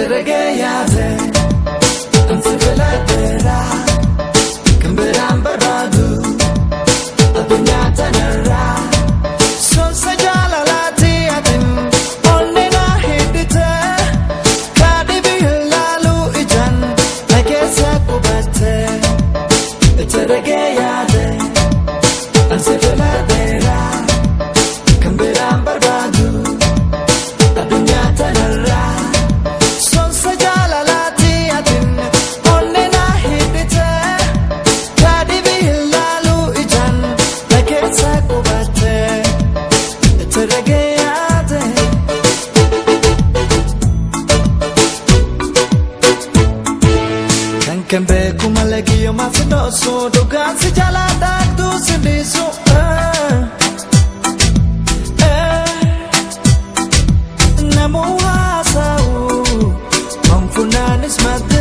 Teragayate, Ansibela Tera, Camberam Barbadu, Adunyata Nara, Son Sajala Lati Atim, Onena Hidita, Kadibi Lalu Ijan, like a Sakubate, Teragayate, Ansibela Tera, Camberam Barbadu, Adunyata Nara. Kembe kumalagi yo masudo so dogan si jala dak tu sindi so namo asau mampunan ismat